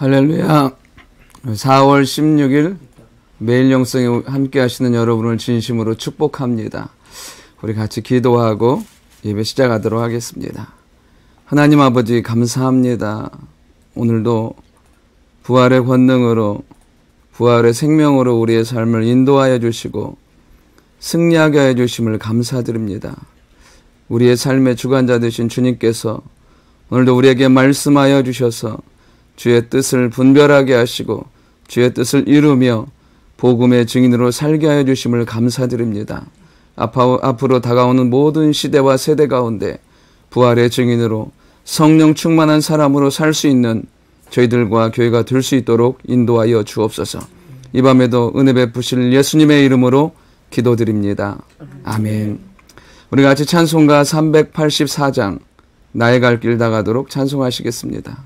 할렐루야. 4월 16일 매일 영성에 함께 하시는 여러분을 진심으로 축복합니다. 우리 같이 기도하고 예배 시작하도록 하겠습니다. 하나님 아버지 감사합니다. 오늘도 부활의 권능으로 부활의 생명으로 우리의 삶을 인도하여 주시고 승리하게 하여 주심을 감사드립니다. 우리의 삶의 주관자 되신 주님께서 오늘도 우리에게 말씀하여 주셔서 주의 뜻을 분별하게 하시고 주의 뜻을 이루며 복음의 증인으로 살게 하여 주심을 감사드립니다. 앞으로 다가오는 모든 시대와 세대 가운데 부활의 증인으로 성령 충만한 사람으로 살 수 있는 저희들과 교회가 될 수 있도록 인도하여 주옵소서. 이 밤에도 은혜 베푸실 예수님의 이름으로 기도드립니다. 아멘. 우리 같이 찬송가 384장 나의 갈 길 다가도록 찬송하시겠습니다.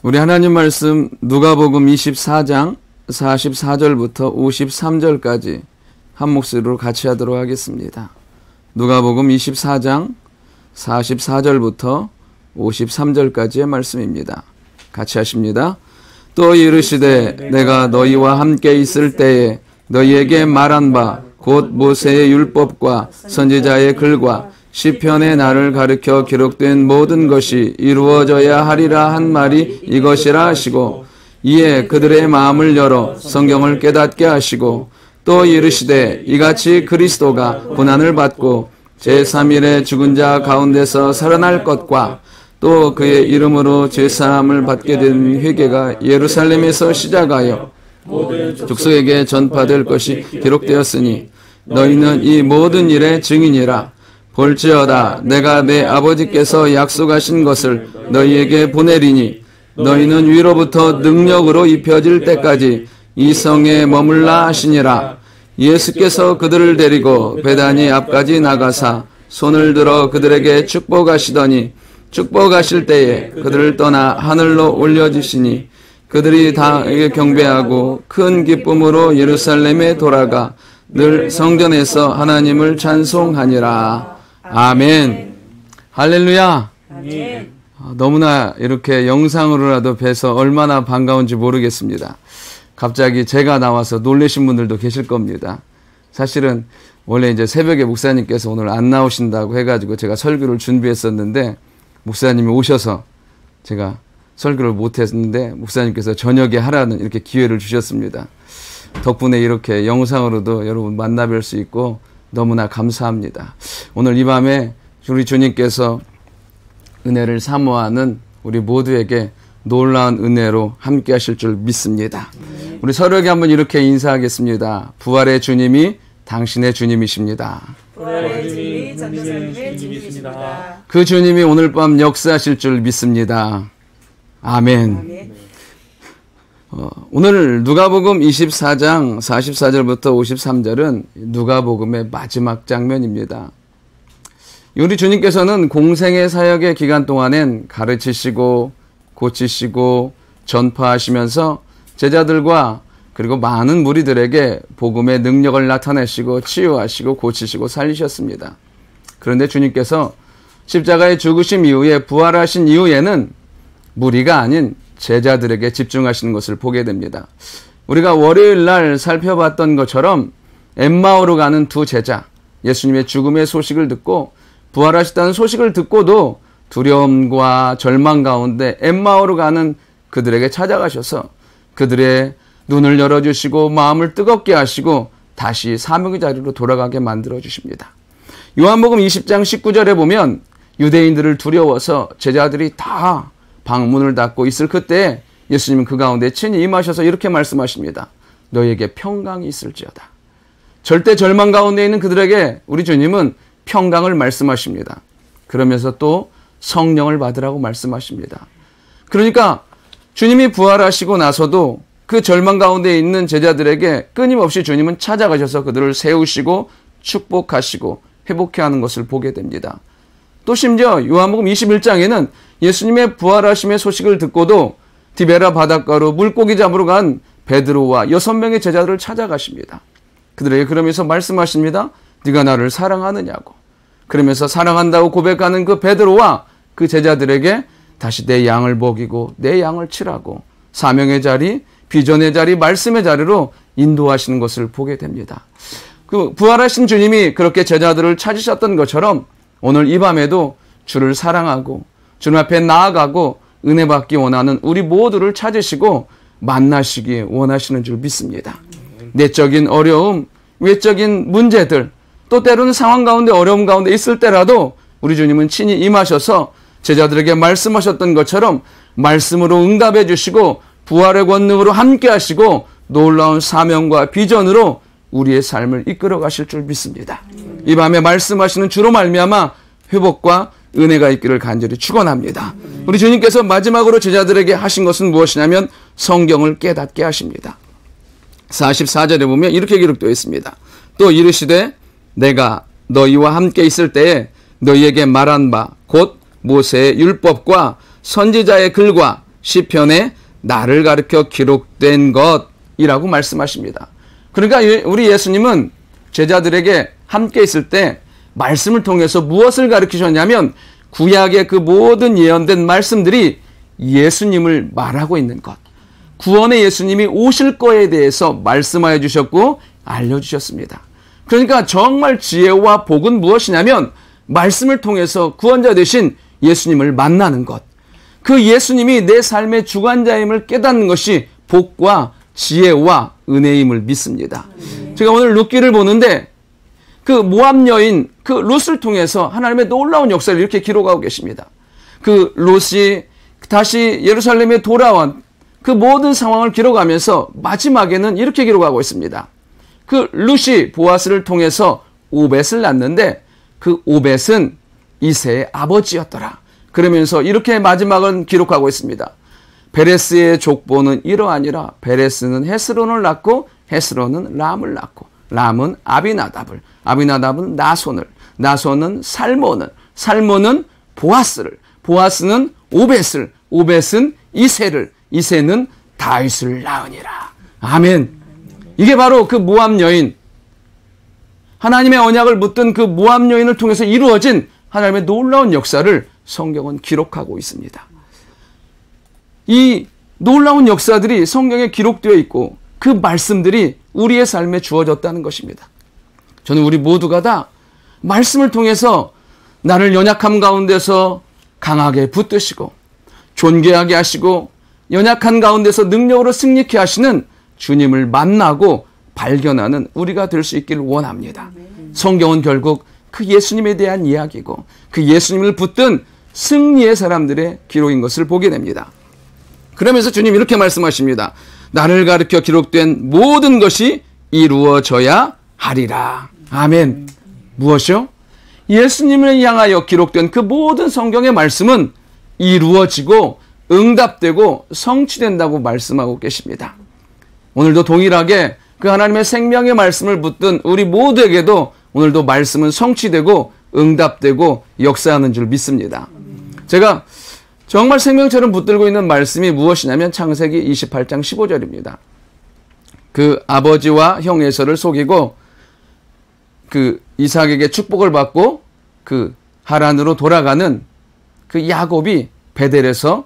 우리 하나님 말씀 누가복음 24장 44절부터 53절까지 한 목소리로 같이 하도록 하겠습니다. 누가복음 24장 44절부터 53절까지의 말씀입니다. 같이 하십니다. 또 이르시되 내가 너희와 함께 있을 때에 너희에게 말한 바 곧 모세의 율법과 선지자의 글과 시편의 나를 가르쳐 기록된 모든 것이 이루어져야 하리라 한 말이 이것이라 하시고 이에 그들의 마음을 열어 성경을 깨닫게 하시고 또 이르시되 이같이 그리스도가 고난을 받고 제3일에 죽은 자 가운데서 살아날 것과 또 그의 이름으로 제사함을 받게 된 회개가 예루살렘에서 시작하여 족속에게 전파될 것이 기록되었으니 너희는 이 모든 일의 증인이라. 볼지어다 내가 내 아버지께서 약속하신 것을 너희에게 보내리니 너희는 위로부터 능력으로 입혀질 때까지 이 성에 머물라 하시니라. 예수께서 그들을 데리고 베다니 앞까지 나가사 손을 들어 그들에게 축복하시더니 축복하실 때에 그들을 떠나 하늘로 올려주시니 그들이 다 경배하고 큰 기쁨으로 예루살렘에 돌아가 늘 성전에서 하나님을 찬송하니라. 아멘. 할렐루야. 아멘. 너무나 이렇게 영상으로라도 뵈서 얼마나 반가운지 모르겠습니다. 갑자기 제가 나와서 놀라신 분들도 계실 겁니다. 사실은 원래 이제 새벽에 목사님께서 오늘 안 나오신다고 해가지고 제가 설교를 준비했었는데 목사님이 오셔서 제가 설교를 못했는데 목사님께서 저녁에 하라는 이렇게 기회를 주셨습니다. 덕분에 이렇게 영상으로도 여러분 만나뵐 수 있고 너무나 감사합니다. 오늘 이 밤에 우리 주님께서 은혜를 사모하는 우리 모두에게 놀라운 은혜로 함께 하실 줄 믿습니다. 우리 서로에게 한번 이렇게 인사하겠습니다. 부활의 주님이 당신의 주님이십니다. 부활의 주님이 전도사님의 주님이십니다. 그 주님이 오늘 밤 역사하실 줄 믿습니다. 아멘. 아멘. 오늘 누가복음 24장 44절부터 53절은 누가복음의 마지막 장면입니다. 우리 주님께서는 공생의 사역의 기간 동안엔 가르치시고 고치시고 전파하시면서 제자들과 그리고 많은 무리들에게 복음의 능력을 나타내시고 치유하시고 고치시고 살리셨습니다. 그런데 주님께서 십자가의 죽으심 이후에 부활하신 이후에는 무리가 아닌 제자들에게 집중하시는 것을 보게 됩니다. 우리가 월요일 날 살펴봤던 것처럼 엠마오로 가는 두 제자, 예수님의 죽음의 소식을 듣고 부활하셨다는 소식을 듣고도 두려움과 절망 가운데 엠마오로 가는 그들에게 찾아가셔서 그들의 눈을 열어주시고 마음을 뜨겁게 하시고 다시 사명의 자리로 돌아가게 만들어 주십니다. 요한복음 20장 19절에 보면 유대인들을 두려워서 제자들이 다 방문을 닫고 있을 그때 예수님은 그 가운데 친히 임하셔서 이렇게 말씀하십니다. 너희에게 평강이 있을지어다. 절대 절망 가운데 있는 그들에게 우리 주님은 평강을 말씀하십니다. 그러면서 또 성령을 받으라고 말씀하십니다. 그러니까 주님이 부활하시고 나서도 그 절망 가운데 있는 제자들에게 끊임없이 주님은 찾아가셔서 그들을 세우시고 축복하시고 회복해 하는 것을 보게 됩니다. 또 심지어 요한복음 21장에는 예수님의 부활하심의 소식을 듣고도 디베라 바닷가로 물고기 잡으러 간 베드로와 6명의 제자들을 찾아가십니다. 그들에게 그러면서 말씀하십니다. 네가 나를 사랑하느냐고. 그러면서 사랑한다고 고백하는 그 베드로와 그 제자들에게 다시 내 양을 먹이고 내 양을 치라고 사명의 자리, 비전의 자리, 말씀의 자리로 인도하시는 것을 보게 됩니다. 그 부활하신 주님이 그렇게 제자들을 찾으셨던 것처럼 오늘 이 밤에도 주를 사랑하고 주님 앞에 나아가고 은혜 받기 원하는 우리 모두를 찾으시고 만나시기 원하시는 줄 믿습니다. 내적인 어려움, 외적인 문제들, 또 때로는 상황 가운데 어려움 가운데 있을 때라도 우리 주님은 친히 임하셔서 제자들에게 말씀하셨던 것처럼 말씀으로 응답해 주시고 부활의 권능으로 함께 하시고 놀라운 사명과 비전으로 우리의 삶을 이끌어 가실 줄 믿습니다. 이 밤에 말씀하시는 주로 말미암아 회복과 은혜가 있기를 간절히 축원합니다. 우리 주님께서 마지막으로 제자들에게 하신 것은 무엇이냐면 성경을 깨닫게 하십니다. 44절에 보면 이렇게 기록되어 있습니다. 또 이르시되 내가 너희와 함께 있을 때에 너희에게 말한 바 곧 모세의 율법과 선지자의 글과 시편에 나를 가르쳐 기록된 것이라고 말씀하십니다. 그러니까 우리 예수님은 제자들에게 함께 있을 때 말씀을 통해서 무엇을 가르치셨냐면 구약의 그 모든 예언된 말씀들이 예수님을 말하고 있는 것, 구원의 예수님이 오실 거에 대해서 말씀하여 주셨고 알려주셨습니다. 그러니까 정말 지혜와 복은 무엇이냐면 말씀을 통해서 구원자 되신 예수님을 만나는 것, 그 예수님이 내 삶의 주관자임을 깨닫는 것이 복과 지혜와 은혜임을 믿습니다. 제가 오늘 룻기를 보는데 그 모압 여인 그 룻을 통해서 하나님의 놀라운 역사를 이렇게 기록하고 계십니다. 그 룻이 다시 예루살렘에 돌아온 그 모든 상황을 기록하면서 마지막에는 이렇게 기록하고 있습니다. 그 룻이 보아스를 통해서 오벳을 낳는데 그 오벳은 이새의 아버지였더라. 그러면서 이렇게 마지막은 기록하고 있습니다. 베레스의 족보는 이러하니라. 베레스는 헤스론을 낳고 헤스론은 람을 낳고 람은 아비나답을, 아비나답은 나손을, 나손은 살몬을, 살몬은 보아스를, 보아스는 오벳을, 오벳은 이새를, 이새는 다윗을 낳으니라. 아멘. 이게 바로 그 모압 여인, 하나님의 언약을 붙든 그 모압 여인을 통해서 이루어진 하나님의 놀라운 역사를 성경은 기록하고 있습니다. 이 놀라운 역사들이 성경에 기록되어 있고 그 말씀들이 우리의 삶에 주어졌다는 것입니다. 저는 우리 모두가 다 말씀을 통해서 나를 연약함 가운데서 강하게 붙드시고 존귀하게 하시고 연약한 가운데서 능력으로 승리케 하시는 주님을 만나고 발견하는 우리가 될 수 있기를 원합니다. 성경은 결국 그 예수님에 대한 이야기고 그 예수님을 붙든 승리의 사람들의 기록인 것을 보게 됩니다. 그러면서 주님 이렇게 말씀하십니다. 나를 가르쳐 기록된 모든 것이 이루어져야 하리라. 아멘. 무엇이요? 예수님을 향하여 기록된 그 모든 성경의 말씀은 이루어지고 응답되고 성취된다고 말씀하고 계십니다. 오늘도 동일하게 그 하나님의 생명의 말씀을 붙든 우리 모두에게도 오늘도 말씀은 성취되고 응답되고 역사하는 줄 믿습니다. 제가 정말 생명처럼 붙들고 있는 말씀이 무엇이냐면 창세기 28장 15절입니다. 그 아버지와 형 에서를 속이고 그 이삭에게 축복을 받고 그 하란으로 돌아가는 그 야곱이 베델에서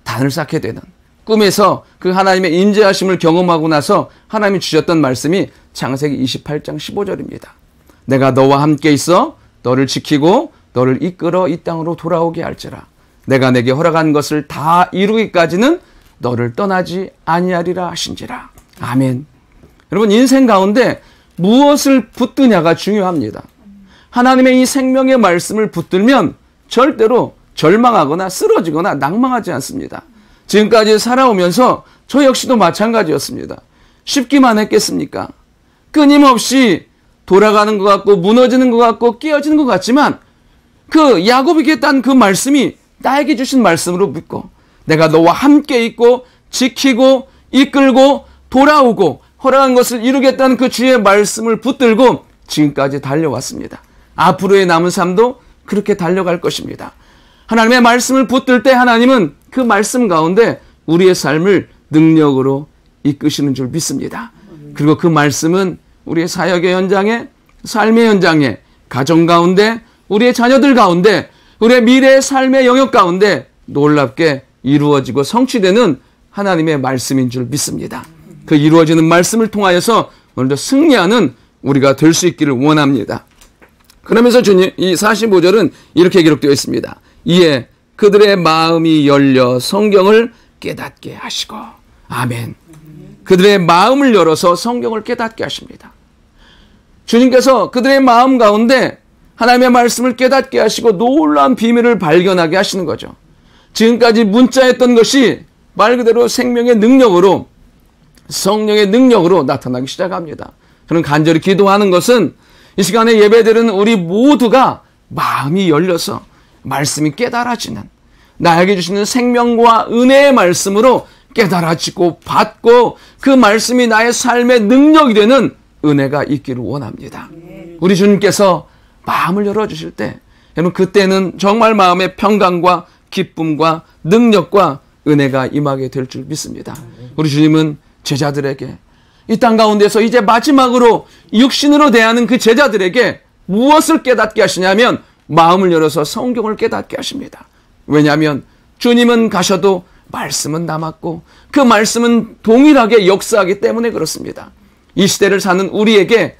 단을 쌓게 되는 꿈에서 그 하나님의 인재하심을 경험하고 나서 하나님이 주셨던 말씀이 창세기 28장 15절입니다. 내가 너와 함께 있어 너를 지키고 너를 이끌어 이 땅으로 돌아오게 할지라. 내가 내게 허락한 것을 다 이루기까지는 너를 떠나지 아니하리라 하신지라. 아멘. 여러분 인생 가운데 무엇을 붙드냐가 중요합니다. 하나님의 이 생명의 말씀을 붙들면 절대로 절망하거나 쓰러지거나 낭망하지 않습니다. 지금까지 살아오면서 저 역시도 마찬가지였습니다. 쉽기만 했겠습니까? 끊임없이 돌아가는 것 같고 무너지는 것 같고 깨어지는 것 같지만 그 야곱에게 딴 그 말씀이 나에게 주신 말씀으로 믿고 내가 너와 함께 있고 지키고 이끌고 돌아오고 허락한 것을 이루겠다는 그 주의 말씀을 붙들고 지금까지 달려왔습니다. 앞으로의 남은 삶도 그렇게 달려갈 것입니다. 하나님의 말씀을 붙들 때 하나님은 그 말씀 가운데 우리의 삶을 능력으로 이끄시는 줄 믿습니다. 그리고 그 말씀은 우리의 사역의 현장에, 삶의 현장에, 가정 가운데, 우리의 자녀들 가운데, 우리의 미래의 삶의 영역 가운데 놀랍게 이루어지고 성취되는 하나님의 말씀인 줄 믿습니다. 그 이루어지는 말씀을 통하여서 오늘도 승리하는 우리가 될 수 있기를 원합니다. 그러면서 주님 이 45절은 이렇게 기록되어 있습니다. 이에 그들의 마음이 열려 성경을 깨닫게 하시고. 아멘. 그들의 마음을 열어서 성경을 깨닫게 하십니다. 주님께서 그들의 마음 가운데 하나님의 말씀을 깨닫게 하시고 놀라운 비밀을 발견하게 하시는 거죠. 지금까지 문자였던 것이 말 그대로 생명의 능력으로 성령의 능력으로 나타나기 시작합니다. 저는 간절히 기도하는 것은 이 시간에 예배드리는 우리 모두가 마음이 열려서 말씀이 깨달아지는 나에게 주시는 생명과 은혜의 말씀으로 깨달아지고 받고 그 말씀이 나의 삶의 능력이 되는 은혜가 있기를 원합니다. 우리 주님께서 마음을 열어주실 때 여러분 그때는 정말 마음의 평강과 기쁨과 능력과 은혜가 임하게 될 줄 믿습니다. 우리 주님은 제자들에게 이 땅 가운데서 이제 마지막으로 육신으로 대하는 그 제자들에게 무엇을 깨닫게 하시냐면 마음을 열어서 성경을 깨닫게 하십니다. 왜냐하면 주님은 가셔도 말씀은 남았고 그 말씀은 동일하게 역사하기 때문에 그렇습니다. 이 시대를 사는 우리에게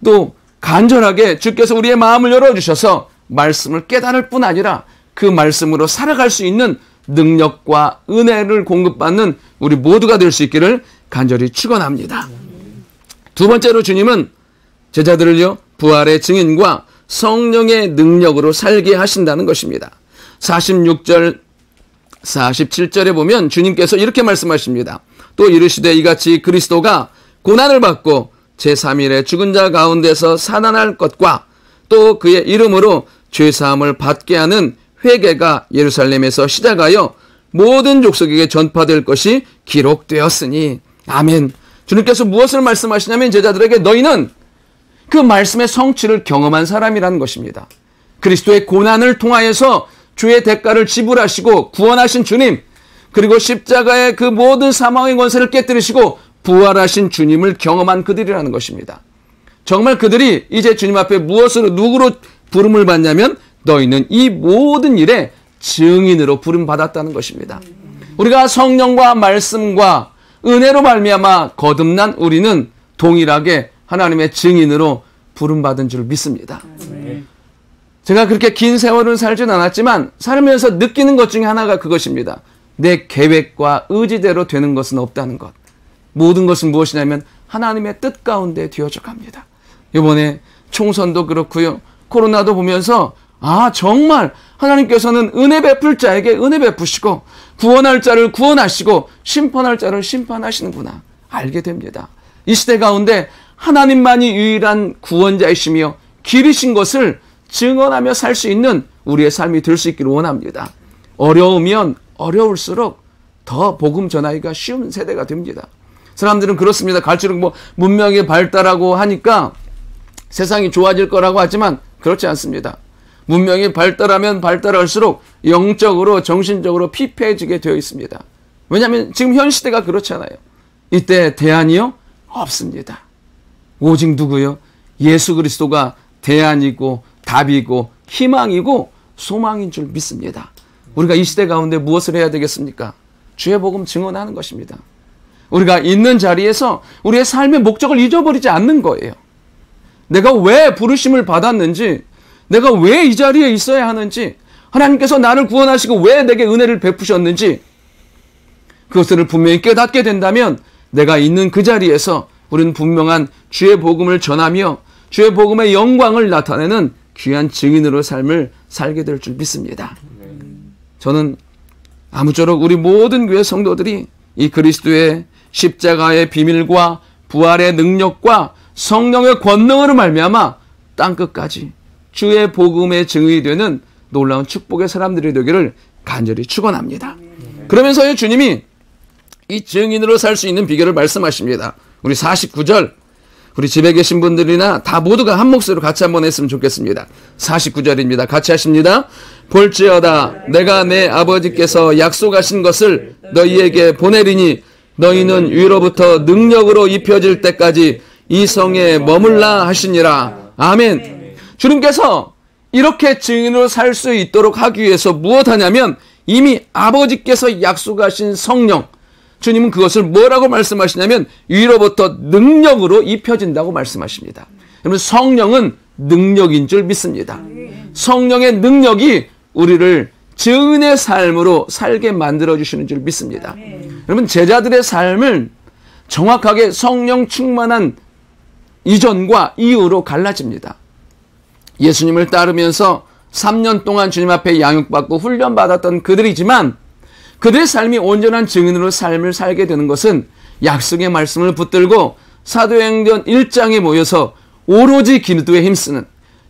또 간절하게 주께서 우리의 마음을 열어주셔서 말씀을 깨달을 뿐 아니라 그 말씀으로 살아갈 수 있는 능력과 은혜를 공급받는 우리 모두가 될 수 있기를 간절히 축원합니다. 두 번째로 주님은 제자들을요 부활의 증인과 성령의 능력으로 살게 하신다는 것입니다. 46절 47절에 보면 주님께서 이렇게 말씀하십니다. 또 이르시되 이같이 그리스도가 고난을 받고 제3일에 죽은 자 가운데서 살아날 것과 또 그의 이름으로 죄사함을 받게 하는 회개가 예루살렘에서 시작하여 모든 족속에게 전파될 것이 기록되었으니. 아멘. 주님께서 무엇을 말씀하시냐면 제자들에게 너희는 그 말씀의 성취를 경험한 사람이라는 것입니다. 그리스도의 고난을 통하여서 주의 대가를 지불하시고 구원하신 주님, 그리고 십자가의 그 모든 사망의 권세를 깨뜨리시고 부활하신 주님을 경험한 그들이라는 것입니다. 정말 그들이 이제 주님 앞에 무엇으로 누구로 부름을 받냐면 너희는 이 모든 일에 증인으로 부름받았다는 것입니다. 우리가 성령과 말씀과 은혜로 말미암아 거듭난 우리는 동일하게 하나님의 증인으로 부름받은 줄 믿습니다. 제가 그렇게 긴 세월을 살진 않았지만 살면서 느끼는 것 중에 하나가 그것입니다. 내 계획과 의지대로 되는 것은 없다는 것. 모든 것은 무엇이냐면 하나님의 뜻 가운데 되어져 갑니다. 이번에 총선도 그렇고요. 코로나도 보면서 정말 하나님께서는 은혜 베풀 자에게 은혜 베푸시고 구원할 자를 구원하시고 심판할 자를 심판하시는구나 알게 됩니다. 이 시대 가운데 하나님만이 유일한 구원자이시며 길이신 것을 증언하며 살 수 있는 우리의 삶이 될 수 있기를 원합니다. 어려우면 어려울수록 더 복음 전하기가 쉬운 세대가 됩니다. 사람들은 그렇습니다. 갈수록 문명이 발달하고 하니까 세상이 좋아질 거라고 하지만 그렇지 않습니다. 문명이 발달하면 발달할수록 영적으로 정신적으로 피폐해지게 되어 있습니다. 왜냐하면 지금 현 시대가 그렇잖아요. 이때 대안이요? 없습니다. 오직 누구요? 예수 그리스도가 대안이고 답이고 희망이고 소망인 줄 믿습니다. 우리가 이 시대 가운데 무엇을 해야 되겠습니까? 주의 복음 증언하는 것입니다. 우리가 있는 자리에서 우리의 삶의 목적을 잊어버리지 않는 거예요. 내가 왜 부르심을 받았는지, 내가 왜 이 자리에 있어야 하는지, 하나님께서 나를 구원하시고 왜 내게 은혜를 베푸셨는지 그것을 분명히 깨닫게 된다면 내가 있는 그 자리에서 우리는 분명한 주의 복음을 전하며 주의 복음의 영광을 나타내는 귀한 증인으로 삶을 살게 될 줄 믿습니다. 저는 아무쪼록 우리 모든 교회 성도들이 이 그리스도의 십자가의 비밀과 부활의 능력과 성령의 권능으로 말미암아 땅끝까지 주의 복음의 증인이 되는 놀라운 축복의 사람들이 되기를 간절히 축원합니다. 그러면서 주님이 이 증인으로 살 수 있는 비결을 말씀하십니다. 우리 49절, 우리 집에 계신 분들이나 다 모두가 한 목소리로 같이 한번 했으면 좋겠습니다. 49절입니다. 같이 하십니다. 볼지어다 내가 내 아버지께서 약속하신 것을 너희에게 보내리니 너희는 위로부터 능력으로 입혀질 때까지 이 성에 머물라 하시니라. 아멘. 주님께서 이렇게 증인으로 살 수 있도록 하기 위해서 무엇하냐면 이미 아버지께서 약속하신 성령, 주님은 그것을 뭐라고 말씀하시냐면 위로부터 능력으로 입혀진다고 말씀하십니다. 여러분, 성령은 능력인 줄 믿습니다. 성령의 능력이 우리를 증인의 삶으로 살게 만들어주시는 줄 믿습니다. 여러분, 제자들의 삶을 정확하게 성령 충만한 이전과 이후로 갈라집니다. 예수님을 따르면서 3년 동안 주님 앞에 양육받고 훈련받았던 그들이지만 그들의 삶이 온전한 증인으로 삶을 살게 되는 것은 약속의 말씀을 붙들고 사도행전 1장에 모여서 오로지 기도에 힘쓰는,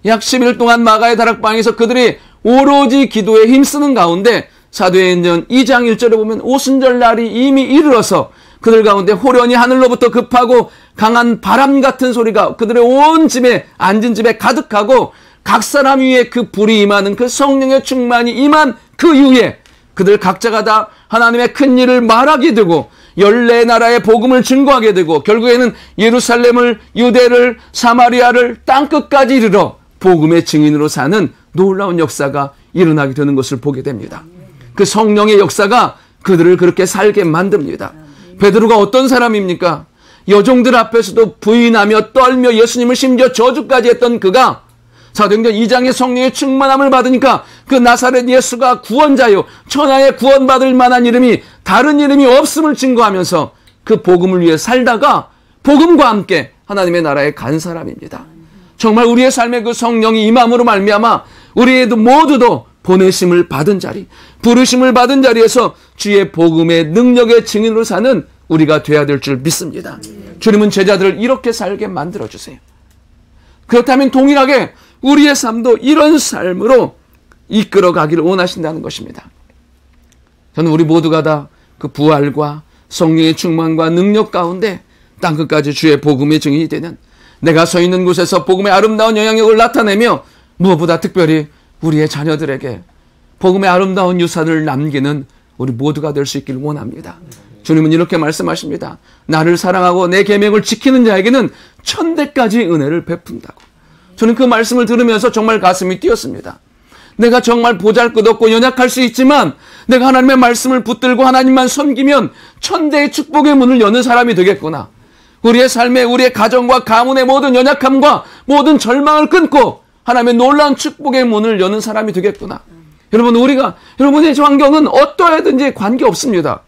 약 10일 동안 마가의 다락방에서 그들이 오로지 기도에 힘쓰는 가운데 사도행전 2장 1절에 보면 오순절 날이 이미 이르러서 그들 가운데 호련히 하늘로부터 급하고 강한 바람 같은 소리가 그들의 온 집에, 앉은 집에 가득하고 각 사람 위에 그 불이 임하는 그 성령의 충만이 임한 그 이후에 그들 각자가 다 하나님의 큰 일을 말하게 되고 14나라의 복음을 증거하게 되고 결국에는 예루살렘을, 유대를, 사마리아를 땅끝까지 이르러 복음의 증인으로 사는 놀라운 역사가 일어나게 되는 것을 보게 됩니다. 그 성령의 역사가 그들을 그렇게 살게 만듭니다. 베드로가 어떤 사람입니까? 여종들 앞에서도 부인하며 떨며 예수님을 심지어 저주까지 했던 그가 사도행전 2장의 성령의 충만함을 받으니까 그 나사렛 예수가 구원자요 천하에 구원받을 만한 이름이 다른 이름이 없음을 증거하면서 그 복음을 위해 살다가 복음과 함께 하나님의 나라에 간 사람입니다. 정말 우리의 삶에 그 성령이 임함으로 말미암아 우리도 모두도 보내심을 받은 자리, 부르심을 받은 자리에서 주의 복음의 능력의 증인으로 사는 우리가 돼야 될 줄 믿습니다. 주님은 제자들을 이렇게 살게 만들어주세요. 그렇다면 동일하게 우리의 삶도 이런 삶으로 이끌어가기를 원하신다는 것입니다. 저는 우리 모두가 다 그 부활과 성령의 충만과 능력 가운데 땅끝까지 주의 복음의 증인이 되는, 내가 서 있는 곳에서 복음의 아름다운 영향력을 나타내며 무엇보다 특별히 우리의 자녀들에게 복음의 아름다운 유산을 남기는 우리 모두가 될 수 있기를 원합니다. 주님은 이렇게 말씀하십니다. 나를 사랑하고 내 계명을 지키는 자에게는 천대까지 은혜를 베푼다고. 저는 그 말씀을 들으면서 정말 가슴이 뛰었습니다. 내가 정말 보잘것없고 연약할 수 있지만 내가 하나님의 말씀을 붙들고 하나님만 섬기면 천대의 축복의 문을 여는 사람이 되겠구나. 우리의 삶에, 우리의 가정과 가문의 모든 연약함과 모든 절망을 끊고 하나님의 놀라운 축복의 문을 여는 사람이 되겠구나. 여러분, 여러분의 환경은 어떠하든지 관계없습니다.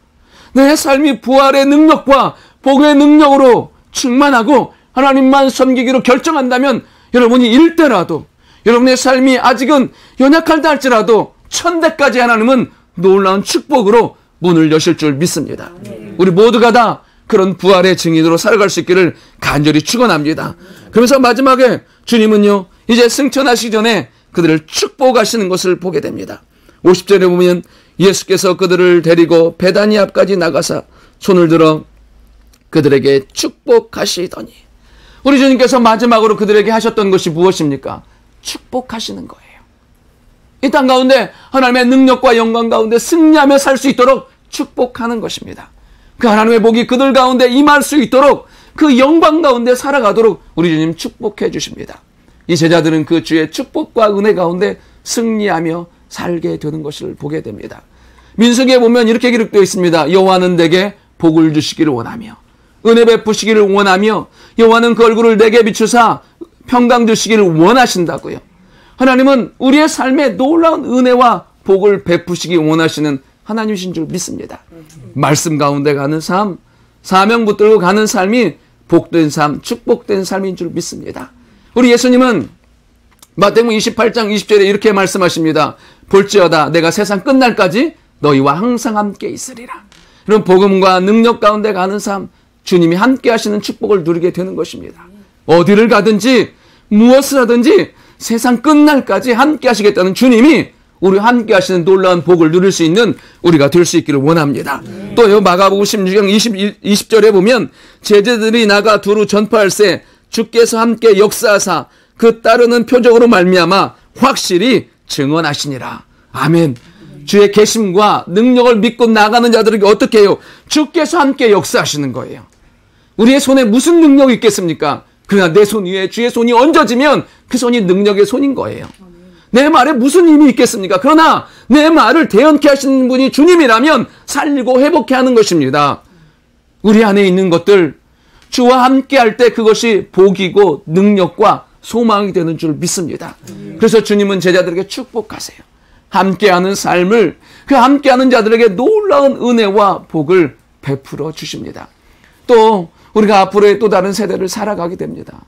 내 삶이 부활의 능력과 복의 능력으로 충만하고 하나님만 섬기기로 결정한다면 여러분이 일대라도, 여러분의 삶이 아직은 연약하다 할지라도 천대까지 하나님은 놀라운 축복으로 문을 여실 줄 믿습니다. 우리 모두가 다 그런 부활의 증인으로 살아갈 수 있기를 간절히 축원합니다. 그러면서 마지막에 주님은요, 이제 승천하시기 전에 그들을 축복하시는 것을 보게 됩니다. 50절에 보면 예수께서 그들을 데리고 베다니 앞까지 나가사 손을 들어 그들에게 축복하시더니, 우리 주님께서 마지막으로 그들에게 하셨던 것이 무엇입니까? 축복하시는 거예요. 이 땅 가운데 하나님의 능력과 영광 가운데 승리하며 살 수 있도록 축복하는 것입니다. 그 하나님의 복이 그들 가운데 임할 수 있도록, 그 영광 가운데 살아가도록 우리 주님 축복해 주십니다. 이 제자들은 그 주의 축복과 은혜 가운데 승리하며 살게 되는 것을 보게 됩니다. 민수기에 보면 이렇게 기록되어 있습니다. 여호와는 내게 복을 주시기를 원하며 은혜 베푸시기를 원하며 여호와는 그 얼굴을 내게 비추사 평강 주시기를 원하신다고요. 하나님은 우리의 삶에 놀라운 은혜와 복을 베푸시기 원하시는 하나님이신 줄 믿습니다. 말씀 가운데 가는 삶, 사명 붙들고 가는 삶이 복된 삶, 축복된 삶인 줄 믿습니다. 우리 예수님은 마태복음 28장 20절에 이렇게 말씀하십니다. 볼지어다 내가 세상 끝날까지 너희와 항상 함께 있으리라. 이런 복음과 능력 가운데 가는 삶, 주님이 함께 하시는 축복을 누리게 되는 것입니다. 어디를 가든지 무엇을 하든지 세상 끝날까지 함께 하시겠다는 주님이 우리와 함께 하시는 놀라운 복을 누릴 수 있는 우리가 될 수 있기를 원합니다. 또요, 마가복음 16장 20절에 보면 제자들이 나가 두루 전파할세 주께서 함께 역사하사 그 따르는 표적으로 말미암아 확실히 증언하시니라. 아멘. 주의 계심과 능력을 믿고 나가는 자들에게 어떻게 해요? 주께서 함께 역사하시는 거예요. 우리의 손에 무슨 능력이 있겠습니까? 그러나 내 손 위에 주의 손이 얹어지면 그 손이 능력의 손인 거예요. 내 말에 무슨 힘이 있겠습니까? 그러나 내 말을 대언케 하시는 분이 주님이라면 살리고 회복케 하는 것입니다. 우리 안에 있는 것들, 주와 함께 할 때 그것이 복이고 능력과 소망이 되는 줄 믿습니다. 그래서 주님은 제자들에게 축복하세요. 함께하는 삶을, 그 함께하는 자들에게 놀라운 은혜와 복을 베풀어 주십니다. 또 우리가 앞으로의 또 다른 세대를 살아가게 됩니다.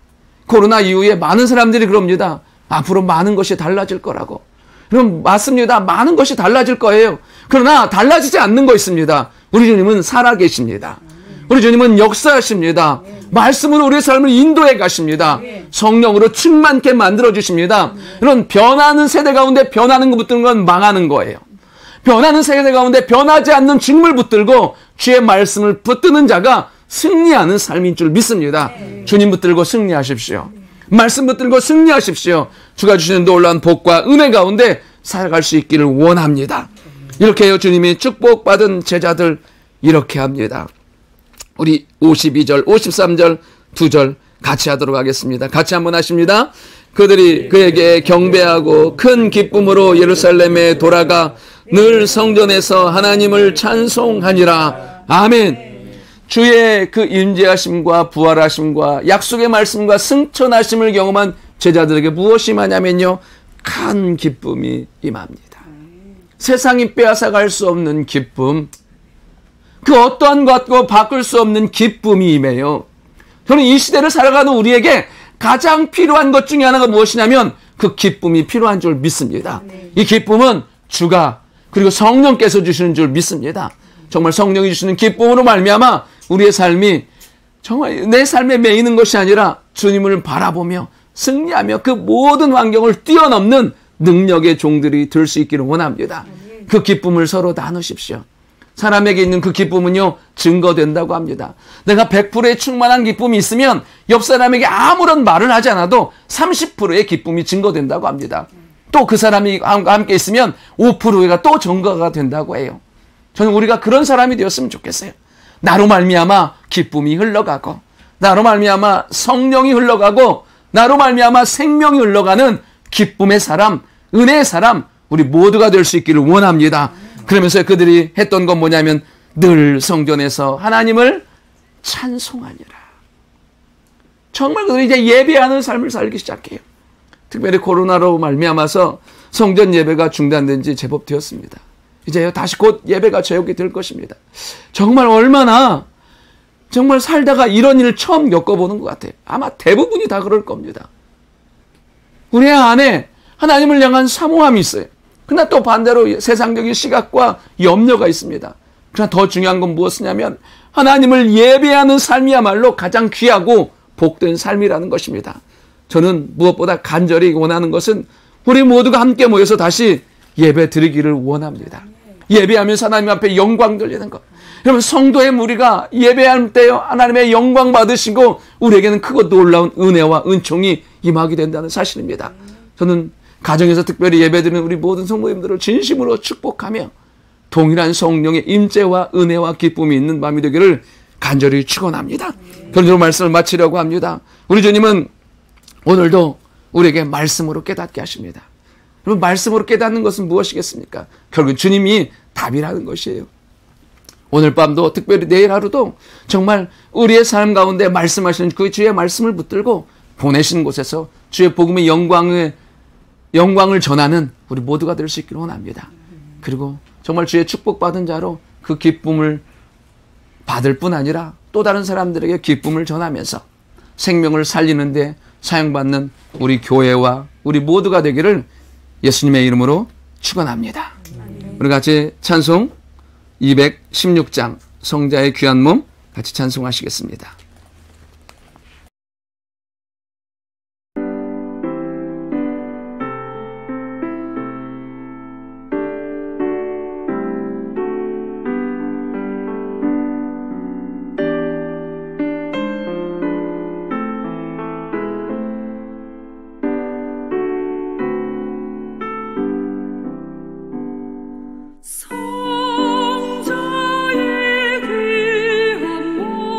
코로나 이후에 많은 사람들이 그럽니다. 앞으로 많은 것이 달라질 거라고. 그럼 맞습니다. 많은 것이 달라질 거예요. 그러나 달라지지 않는 거 있습니다. 우리 주님은 살아계십니다. 우리 주님은 역사하십니다. 말씀으로 우리의 삶을 인도해 가십니다. 성령으로 충만케 만들어 주십니다. 이런 변하는 세대 가운데 변하는 거 붙드는 건 망하는 거예요. 변하는 세대 가운데 변하지 않는 직물 붙들고 주의 말씀을 붙드는 자가 승리하는 삶인 줄 믿습니다. 주님 붙들고 승리하십시오. 말씀 붙들고 승리하십시오. 주가 주시는 놀라운 복과 은혜 가운데 살아갈 수 있기를 원합니다. 이렇게 해요. 주님이 축복받은 제자들 이렇게 합니다. 우리 52절, 53절, 2절 같이 하도록 하겠습니다. 같이 한번 하십니다. 그들이 그에게 경배하고 큰 기쁨으로 예루살렘에 돌아가 늘 성전에서 하나님을 찬송하니라. 아멘. 주의 그 임재하심과 부활하심과 약속의 말씀과 승천하심을 경험한 제자들에게 무엇이 임하냐면요, 큰 기쁨이 임합니다. 세상이 빼앗아갈 수 없는 기쁨, 그 어떠한 것과 바꿀 수 없는 기쁨이 임해요. 저는 이 시대를 살아가는 우리에게 가장 필요한 것 중에 하나가 무엇이냐면 그 기쁨이 필요한 줄 믿습니다. 이 기쁨은 주가 그리고 성령께서 주시는 줄 믿습니다. 정말 성령이 주시는 기쁨으로 말미암아 우리의 삶이 정말 내 삶에 매이는 것이 아니라 주님을 바라보며 승리하며 그 모든 환경을 뛰어넘는 능력의 종들이 될 수 있기를 원합니다. 그 기쁨을 서로 나누십시오. 사람에게 있는 그 기쁨은요, 증거된다고 합니다. 내가 100%의 충만한 기쁨이 있으면 옆 사람에게 아무런 말을 하지 않아도 30%의 기쁨이 증거된다고 합니다. 또 그 사람이 함께 있으면 5%가 또 증거가 된다고 해요. 저는 우리가 그런 사람이 되었으면 좋겠어요. 나로 말미암아 기쁨이 흘러가고, 나로 말미암아 성령이 흘러가고, 나로 말미암아 생명이 흘러가는 기쁨의 사람, 은혜의 사람, 우리 모두가 될 수 있기를 원합니다. 그러면서 그들이 했던 건 뭐냐면 늘 성전에서 하나님을 찬송하니라. 정말 그들이 이제 예배하는 삶을 살기 시작해요. 특별히 코로나로 말미암아서 성전 예배가 중단된 지 제법 되었습니다. 이제 다시 곧 예배가 재오게 될 것입니다. 정말 얼마나 정말 살다가 이런 일을 처음 겪어보는 것 같아요. 아마 대부분이 다 그럴 겁니다. 우리 안에 하나님을 향한 사모함이 있어요. 그러나 또 반대로 세상적인 시각과 염려가 있습니다. 그러나 더 중요한 건 무엇이냐면 하나님을 예배하는 삶이야말로 가장 귀하고 복된 삶이라는 것입니다. 저는 무엇보다 간절히 원하는 것은 우리 모두가 함께 모여서 다시 예배 드리기를 원합니다. 예배하면서 하나님 앞에 영광 돌리는 것. 여러분, 성도의 무리가 예배할 때 하나님의 영광 받으시고 우리에게는 크고 놀라운 은혜와 은총이 임하게 된다는 사실입니다. 저는 가정에서 특별히 예배드리는 우리 모든 성도님들을 진심으로 축복하며 동일한 성령의 임재와 은혜와 기쁨이 있는 밤이 되기를 간절히 축원합니다. 결론적으로 말씀을 마치려고 합니다. 우리 주님은 오늘도 우리에게 말씀으로 깨닫게 하십니다. 여러분, 말씀으로 깨닫는 것은 무엇이겠습니까? 결국 주님이 답이라는 것이에요. 오늘 밤도 특별히 내일 하루도 정말 우리의 삶 가운데 말씀하시는 그 주의 말씀을 붙들고 보내신 곳에서 주의 복음의 영광을 전하는 우리 모두가 될 수 있기를 원합니다. 그리고 정말 주의 축복받은 자로 그 기쁨을 받을 뿐 아니라 또 다른 사람들에게 기쁨을 전하면서 생명을 살리는 데 사용받는 우리 교회와 우리 모두가 되기를 예수님의 이름으로 축원합니다. 우리 같이 찬송 216장 성자의 귀한 몸 같이 찬송하시겠습니다. 성자의 귀한 몸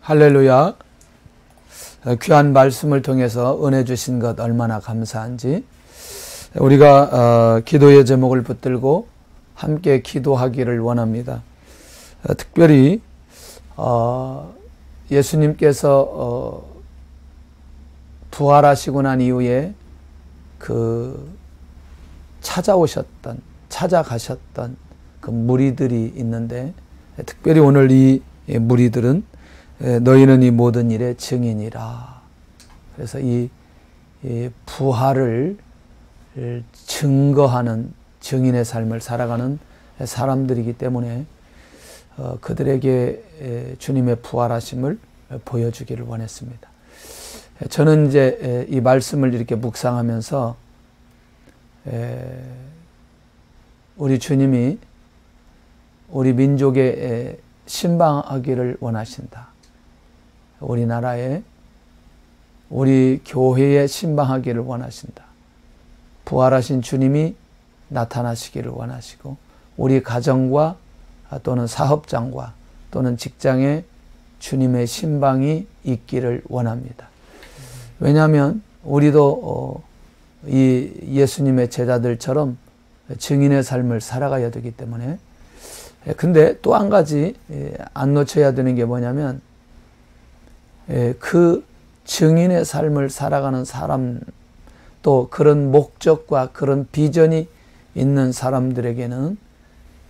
할렐루야. 귀한 말씀을 통해서 은혜 주신 것 얼마나 감사한지 우리가 기도의 제목을 붙들고 함께 기도하기를 원합니다. 특별히 예수님께서 부활하시고 난 이후에 찾아가셨던 그 무리들이 있는데, 특별히 오늘 이 무리들은 너희는 이 모든 일의 증인이라. 그래서 이 부활을 증거하는 증인의 삶을 살아가는 사람들이기 때문에 그들에게 주님의 부활하심을 보여주기를 원했습니다. 저는 이제 이 말씀을 이렇게 묵상하면서 우리 주님이 우리 민족에 신방하기를 원하신다. 우리나라에 우리 교회에 신방하기를 원하신다. 부활하신 주님이 나타나시기를 원하시고 우리 가정과 또는 사업장과 또는 직장에 주님의 신방이 있기를 원합니다. 왜냐하면 우리도 이 예수님의 제자들처럼 증인의 삶을 살아가야 되기 때문에. 근데 또 한 가지 안 놓쳐야 되는 게 뭐냐면 그 증인의 삶을 살아가는 사람, 또 그런 목적과 그런 비전이 있는 사람들에게는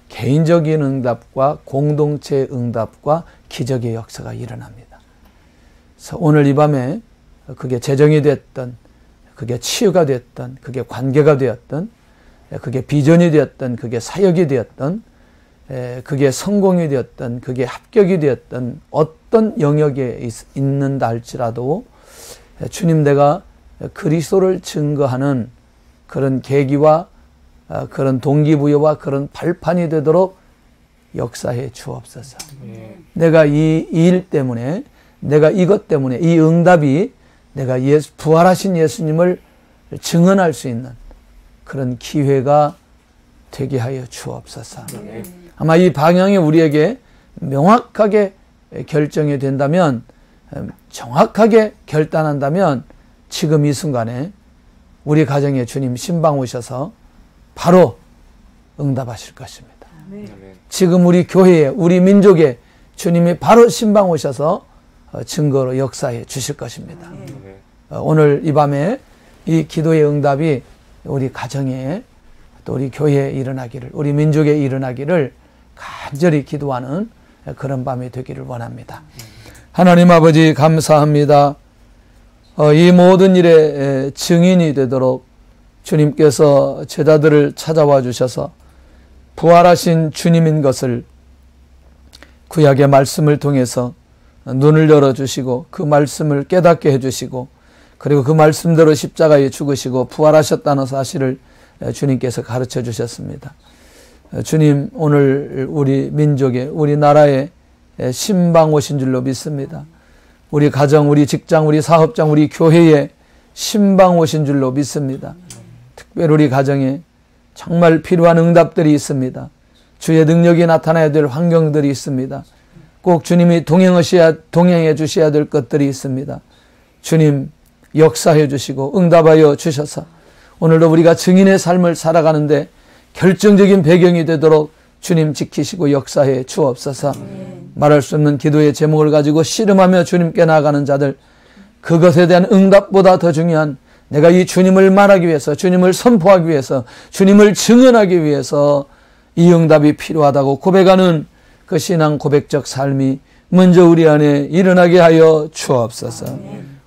개인적인 응답과 공동체 응답과 기적의 역사가 일어납니다. 그래서 오늘 이 밤에 그게 재정이 됐든, 그게 치유가 됐든, 그게 관계가 되었든, 그게 비전이 되었든, 그게 사역이 되었든, 그게 성공이 되었든, 그게 합격이 되었든, 어떤 영역에 있는다 할지라도 주님, 내가 그리스도를 증거하는 그런 계기와 그런 동기부여와 그런 발판이 되도록 역사해 주옵소서. 내가 이 일 때문에, 내가 이것 때문에, 이 응답이 내가 부활하신 예수님을 증언할 수 있는 그런 기회가 되게 하여 주옵소서. 아마 이 방향이 우리에게 명확하게 결정이 된다면, 정확하게 결단한다면 지금 이 순간에 우리 가정에 주님 신방 오셔서 바로 응답하실 것입니다. 지금 우리 교회에, 우리 민족에 주님이 바로 신방 오셔서 증거로 역사해 주실 것입니다. 오늘 이 밤에 이 기도의 응답이 우리 가정에, 또 우리 교회에 일어나기를, 우리 민족에 일어나기를 간절히 기도하는 그런 밤이 되기를 원합니다. 하나님 아버지, 감사합니다. 이 모든 일의 증인이 되도록 주님께서 제자들을 찾아와 주셔서 부활하신 주님인 것을 구약의 말씀을 통해서 눈을 열어주시고 그 말씀을 깨닫게 해주시고, 그리고 그 말씀대로 십자가에 죽으시고 부활하셨다는 사실을 주님께서 가르쳐 주셨습니다. 주님, 오늘 우리 민족에, 우리 나라에 신방 오신 줄로 믿습니다. 우리 가정, 우리 직장, 우리 사업장, 우리 교회에 신방 오신 줄로 믿습니다. 특별히 우리 가정에 정말 필요한 응답들이 있습니다. 주의 능력이 나타나야 될 환경들이 있습니다. 꼭 주님이 동행해 주셔야 될 것들이 있습니다. 주님, 역사해 주시고 응답하여 주셔서 오늘도 우리가 증인의 삶을 살아가는데 결정적인 배경이 되도록 주님 지키시고 역사해 주옵소서. 말할 수 없는 기도의 제목을 가지고 씨름하며 주님께 나아가는 자들, 그것에 대한 응답보다 더 중요한, 내가 이 주님을 말하기 위해서, 주님을 선포하기 위해서, 주님을 증언하기 위해서 이 응답이 필요하다고 고백하는 그 신앙 고백적 삶이 먼저 우리 안에 일어나게 하여 주옵소서.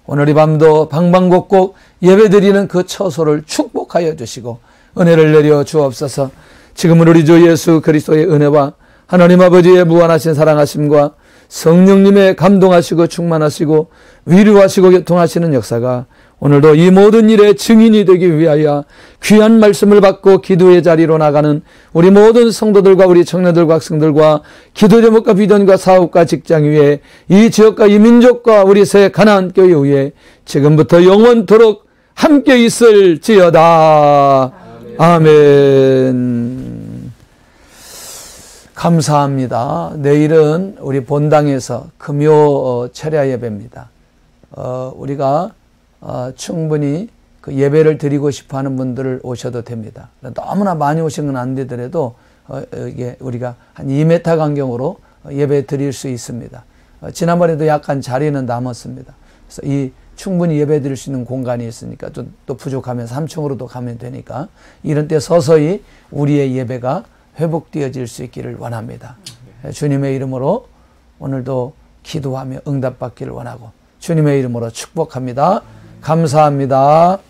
오늘 이 밤도 방방곡곡 예배드리는 그 처소를 축복하여 주시고 은혜를 내려 주옵소서. 지금은 우리 주 예수 그리스도의 은혜와 하나님 아버지의 무한하신 사랑하심과 성령님의 감동하시고 충만하시고 위로하시고 교통하시는 역사가 오늘도 이 모든 일의 증인이 되기 위하여 귀한 말씀을 받고 기도의 자리로 나가는 우리 모든 성도들과 우리 청년들과 학생들과 기도 제목과 비전과 사업과 직장 위에, 이 지역과 이 민족과 우리 새 가나안 교회 위에 지금부터 영원토록 함께 있을지어다. 아멘. 감사합니다. 내일은 우리 본당에서 금요 철야 예배입니다. 우리가 충분히 그 예배를 드리고 싶어 하는 분들을 오셔도 됩니다. 너무나 많이 오신 건 안 되더라도 이게 우리가 한 2m 간격으로 예배 드릴 수 있습니다. 지난번에도 약간 자리는 남았습니다. 그래서 이 충분히 예배 드릴 수 있는 공간이 있으니까 또 부족하면 3층으로도 가면 되니까 이런 때 서서히 우리의 예배가 회복되어질 수 있기를 원합니다. 주님의 이름으로 오늘도 기도하며 응답받기를 원하고 주님의 이름으로 축복합니다. 감사합니다.